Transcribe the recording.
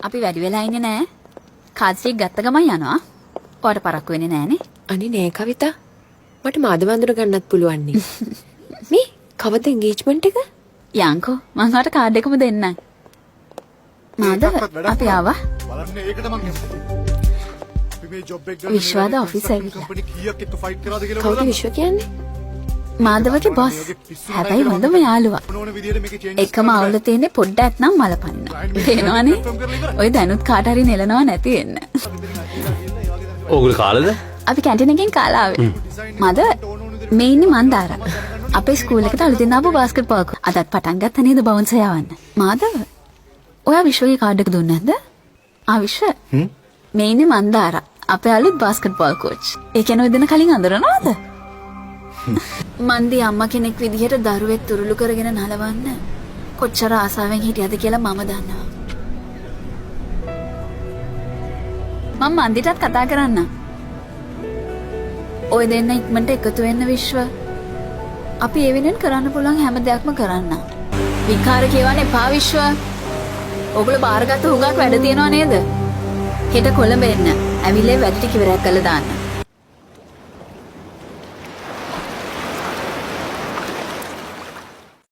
අපි වැඩි වෙලා ඉන්නේ නෑ. කාසියක් ගත්ත ගමන් යනවා. පොඩ පරක්කු වෙන්නේ නෑනේ. අනේ නෑ කවිතා. මට මාද වඳුර ගන්නත් පුළුවන් නේ. මේ කවද එන්ගේජ්මන්ට් එක? යන්කෝ මං හට කාඩ් එකම දෙන්නම්. මාද අපි ආවා. බලන්න ඒකට මං කැමතියි. අපි මේ ජොබ් එක ගන්න විශ්වාද ඔෆිස් ඇවිල්ලා. කම්පැනි කීයක් එක්ක ෆයිට් කරාද කියලා කවුද විශ්ව කියන්නේ? මාදවගේ බොස්. හැබැයි හොඳම යාළුවා. ඕන විදියට මේකේ චේන්ජස් එකම අවුල තියෙන්නේ පොඩ්ඩක් නම් මලපන්න. තේනවනේ? ඔය දැනුත් කාට හරි නෙලනවා නැති වෙන්න. ඕගොල්ලෝ කාලද? අපි කැන්ටින් එකෙන් කාලා ආවේ. මද මේ ඉන්නේ මන්දාර. අපේ ස්කූල් එකට අලුතින් ආපු බාස්කට් බෝල් කෝ. අදත් පටන් ගත්ත නේද බවුන්සර් යවන්න. මාදව. ඔයා විශ්වගේ කාඩ් එක දුන්නේ නැද්ද? ආ විශ්ව. මේ ඉන්නේ මන්දාර. අපේ අලුත් බාස්කට් බෝල් කෝච්. ඒ කියන්නේ ඔය දෙන කලින් අඳුරනවද? මන්දි අම්මා කෙනෙක් විදිහට දරුවෙක් තුරුළු කරගෙන නලවන්න කොච්චර ආසාවෙන් හිටියද කියලා මම දන්නවා. මම මන්දිටත් කතා කරන්න. ඔය දෙන්න ඉක්මනට එකතු වෙන්න විශ්ව. අපි ඒ වෙනුවෙන් කරන්න පුළුවන් හැම දෙයක්ම කරන්න. විකාර කියවන්න එපා විශ්ව. ඔගොල්ලෝ බාරගත්ත හුඟක් වැඩ තියනව නේද? හෙට කොළඹ එන්න. ඇවිල්ලා වැඩ ටික ඉවරයක් කරලා දාන්න.